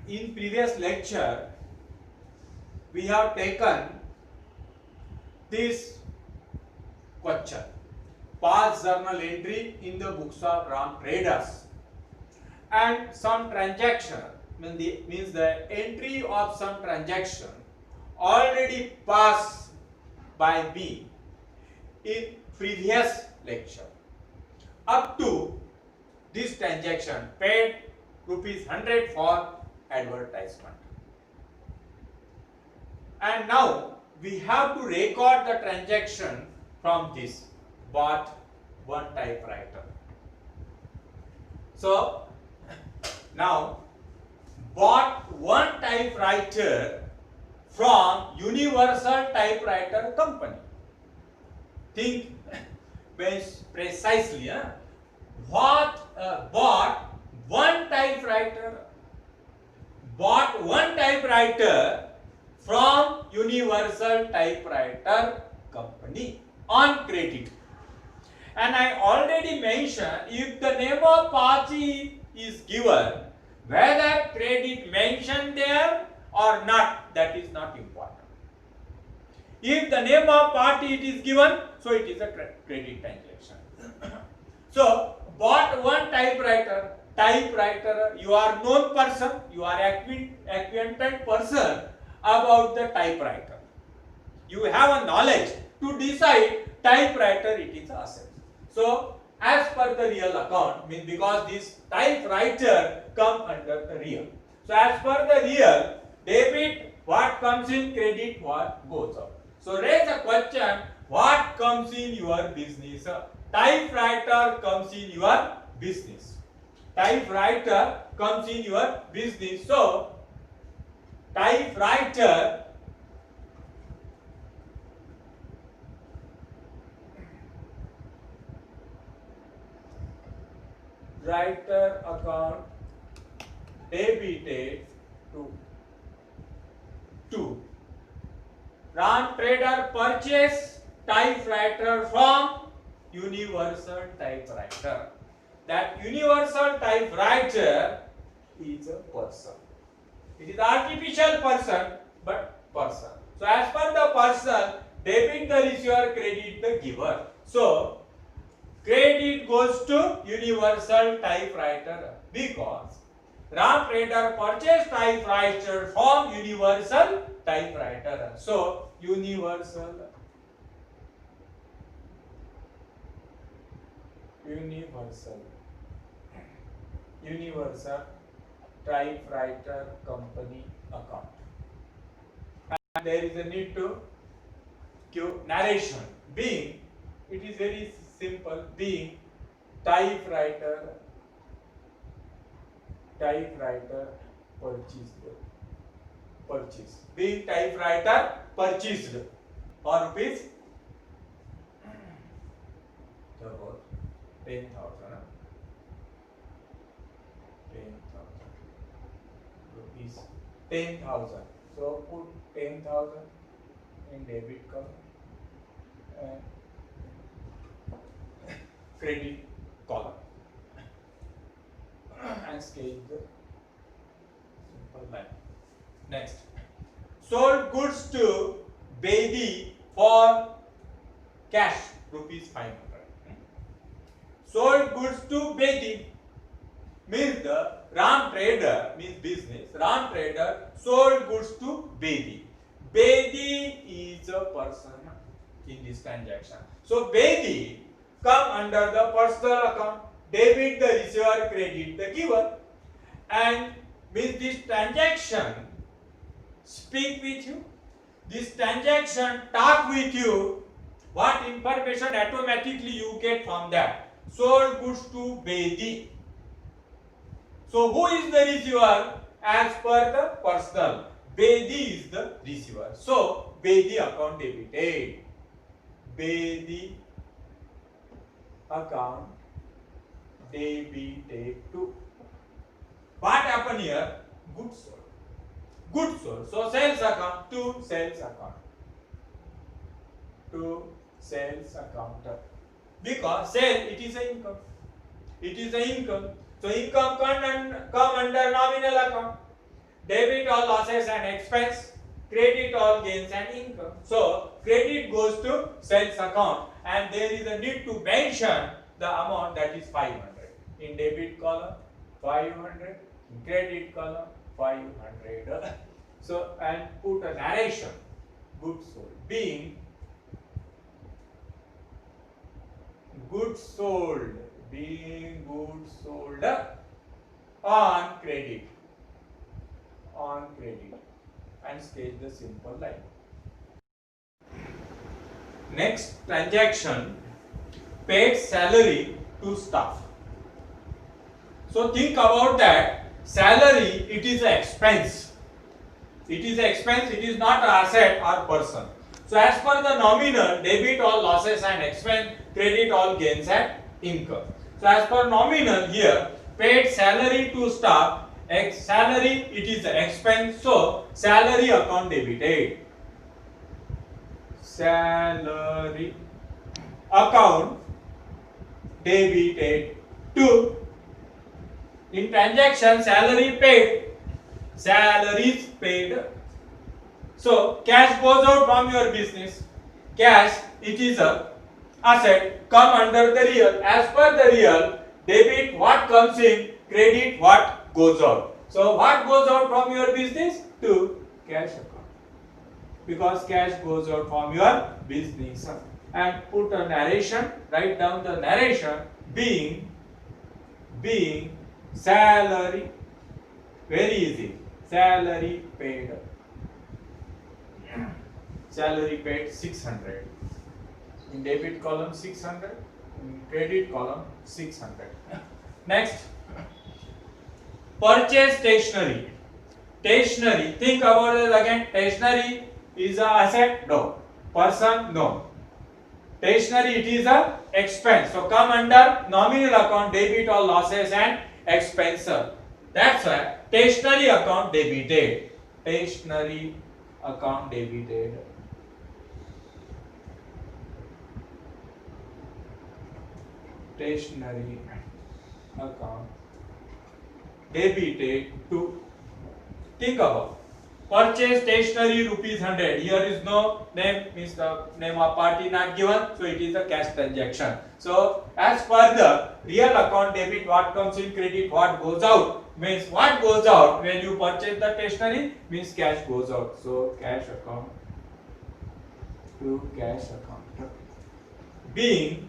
in previous lecture we have taken this question, past journal entry in the books of RAM traders, and some transaction means the entry of some transaction already passed by me in previous lecture. Up to this transaction paid rupees 100 for advertisement, and now we have to record the transaction from this bought one typewriter. So now bought one typewriter from Universal Typewriter Company. Think precisely. Bought one typewriter. Bought one typewriter from Universal Typewriter Company on credit. And I already mentioned, if the name of party is given, whether credit mentioned there or not, that is not important. If the name of party it is given, so it is a credit transaction. So bought one typewriter. Typewriter, you are known person, you are acquainted person about the typewriter. You have a knowledge to decide typewriter it is asset. So as per the real account, means because this typewriter come under the real. So as per the real, debit what comes in, credit what goes out. So raise a question, what comes in your business? Typewriter comes in your business. Typewriter comes in your business. So typewriter writer account debited to RAM trader purchase typewriter from Universal Typewriter. That Universal Typewriter is a person. It is artificial person, but person. So as per the person, debit the receiver, credit the giver. So credit goes to Universal Typewriter because RAM trader purchased typewriter from Universal Typewriter. So Universal Typewriter Company account. And there is a need to give narration. Being, it is very simple. Being typewriter purchase. Being typewriter purchased for rupees 10,000. 10,000 rupees. 10,000. So put 10,000 in debit column and credit column and sketch the simple line. Next, sold goods to Bedi for cash rupees 500. Sold goods to Bedi means the RAM trader means business. RAM trader sold goods to Bedi. Bedi is a person in this transaction. So Bedi come under the personal account. Debit the receiver, credit the giver, and with this transaction speak with you. This transaction talk with you. What information automatically you get from that? Sold goods to Bedi. So who is the receiver? As per the personal, Bedi is the receiver. So Bedi account debited. Bedi account debited to. What happened here? Goods sold. Goods sold. So sales account to sales account. To sales account. Because sale it is a income. It is a income. So income come under nominal account. debit all losses and expense, credit all gains and income. So credit goes to sales account and there is a need to mention the amount that is 500. In debit column 500, in credit column 500. So and put a narration, goods sold being goods sold on credit and sketch the simple line. Next transaction, paid salary to staff. So think about that. Salary, it is an expense. It is an expense, it is not an asset or person. So as per the nominal, debit all losses and expense, credit all gains and income. So as per nominal here, paid salary to staff, salary it is an expense, so salary account debited. Salary account debited to. In transaction, salary paid, salaries paid. So cash goes out from your business. Cash, it is a asset, come under the real. As per the real, debit what comes in, credit what goes out. So what goes out from your business? To cash account, because cash goes out from your business. And put a narration, write down the narration being salary, very easy, salary paid 600. In debit column 600, in credit column 600. Next, purchase stationery. Stationery, think about it again. Stationery is a asset? No. Person? No. Stationery, it is a expense. So come under nominal account, debit all losses and expense. That's why stationery account debited. Stationery account debited. Stationery account debited to. Think about purchase stationery rupees 100. Here is no name, means the name of party not given, so it is a cash transaction. So as per the real account debit, what comes in, credit what goes out, means what goes out when you purchase the stationery means cash goes out. So cash account to cash account. Being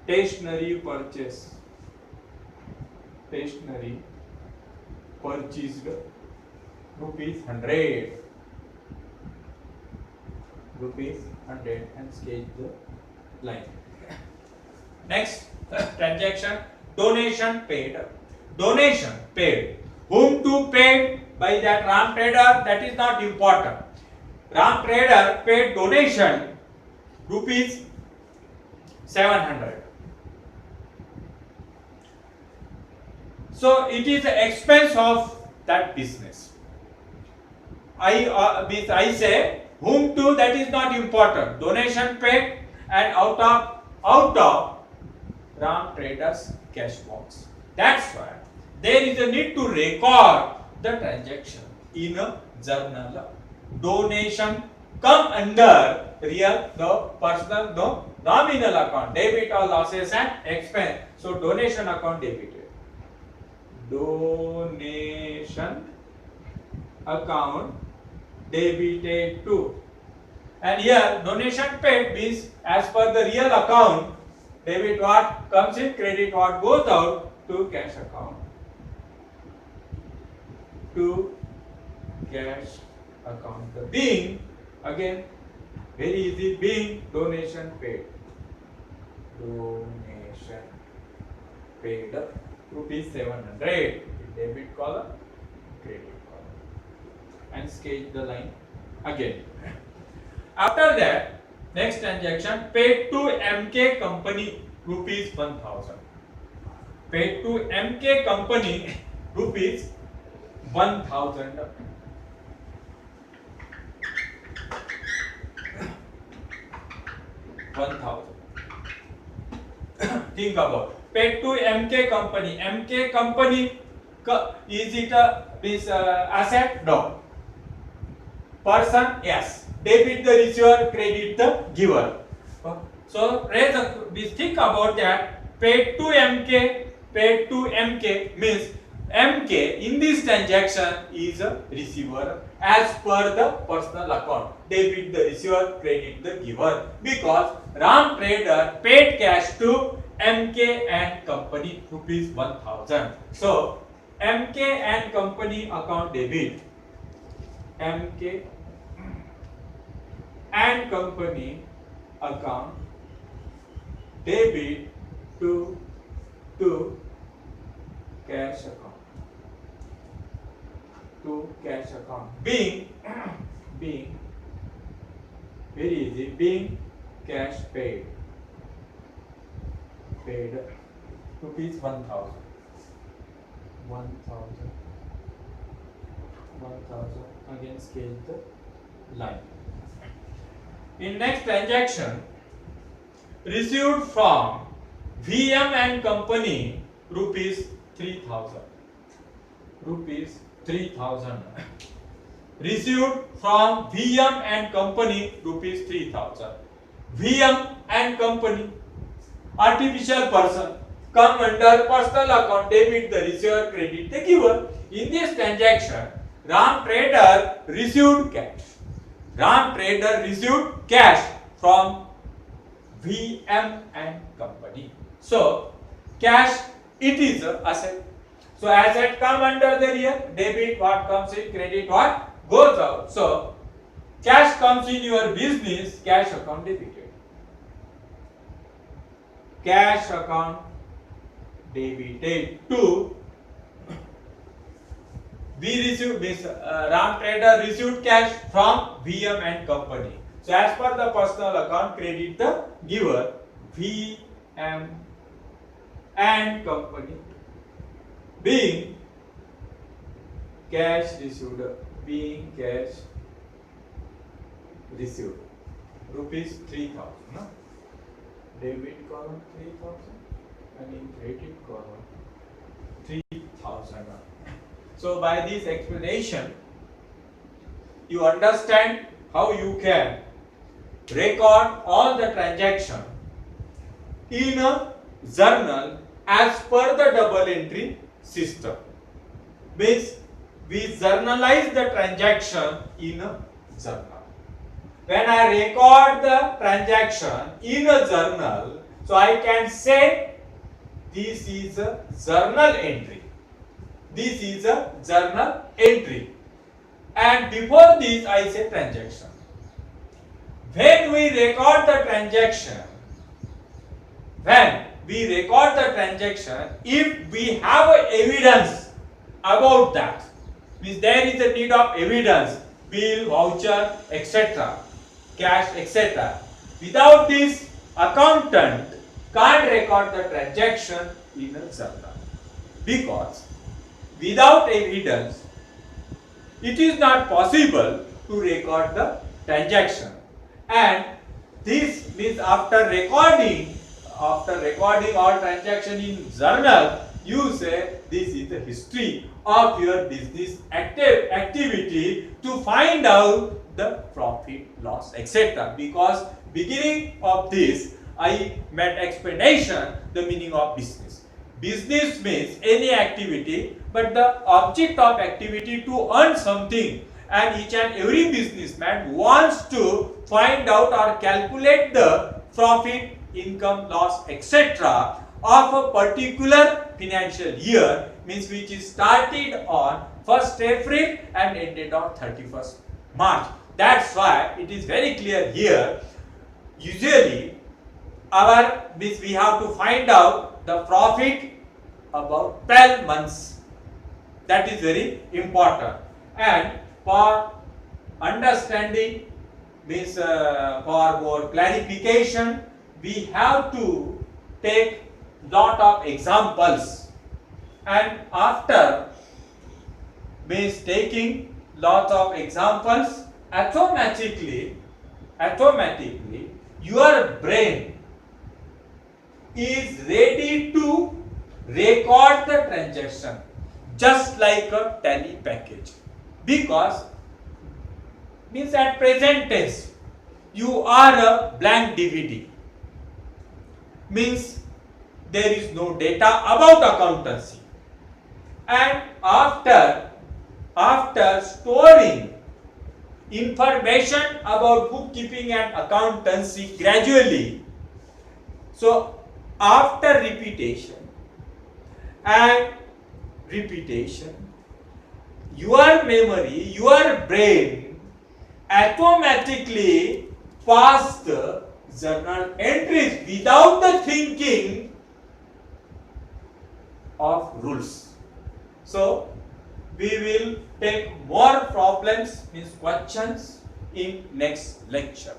stationery purchase, stationery purchased rupees 100, and sketch the line. Next transaction, donation paid. Donation paid. Whom to pay? By that Ram trader, that is not important. Ram trader paid donation rupees 700. So it is the expense of that business. I say whom to, that is not important. Donation paid and out of Ram Traders cash box. That's why there is a need to record the transaction in a journal. Donation come under real, no personal, no nominal account, debit or losses and expense. So donation account debited. Donation account debited to. And here donation paid means as per the real account, debit what comes in, credit what goes out, to cash account. To cash account. The being, again very easy, being donation paid. Donation paid rupees 700 in debit column, credit column, and sketch the line again. After that, next transaction, paid to MK company rupees 1000. Paid to MK company rupees 1000. Think about paid to MK company. MK company Is it a this asset? No. Person? Yes. Debit the receiver, credit the giver. So we think about that. Paid to MK, paid to MK means MK in this transaction is a receiver as per the personal account. Debit the receiver, credit the giver, because Ram Trader paid cash to MK and company rupees 1000. So MK and company account debit. MK and company account debit to cash account, being very easy, being cash paid rupees 1000 again scale the line. In next transaction, received from VM and company rupees 3000. Received from VM and company rupees 3000. VM and company, artificial person, come under personal account, debit the receiver, credit the giver. In this transaction, Ram Trader received cash from VM and company. So cash, it is a asset. So asset come under the here, debit what comes in, credit what goes out. So cash comes in your business, cash account debited. Cash account debited to Ram Trader received cash from VM and company. So as per the personal account, credit the giver, VM and company, being cash received, rupees 3000. No? Debit column 3000 and in credit column 3000. So by this explanation, you understand how you can record all the transaction in a journal as per the double entry system. Means we journalize the transaction in a journal. When I record the transaction in a journal, so I can say this is a journal entry. This is a journal entry. And before this I say transaction. When we record the transaction, if we have evidence about that, means there is a need of evidence, bill, voucher, etc., cash, etc. Without this, accountant can't record the transaction in a journal, because without evidence it is not possible to record the transaction. And this means after recording all transaction in journal, you say this is the history of your business activity to find out the profit, loss, etc. Because beginning of this I made explanation the meaning of business. Business means any activity, but the object of activity to earn something, and each and every businessman wants to find out or calculate the profit, income, loss, etc. of a particular financial year, means which is started on 1st April and ended on 31st March. That's why it is very clear here. Usually we have to find out the profit about 12 months. That is very important. And for understanding, means for more clarification, we have to take lot of examples, and after means taking lot of examples, automatically your brain is ready to record the transaction. just like a tally package, because means at present tense you are a blank DVD, means there is no data about accountancy, and after storing information about bookkeeping and accountancy gradually, so after repetition and repetition, your memory, your brain automatically pass the journal entries without the thinking of rules. So we will take more problems, means questions, in next lecture.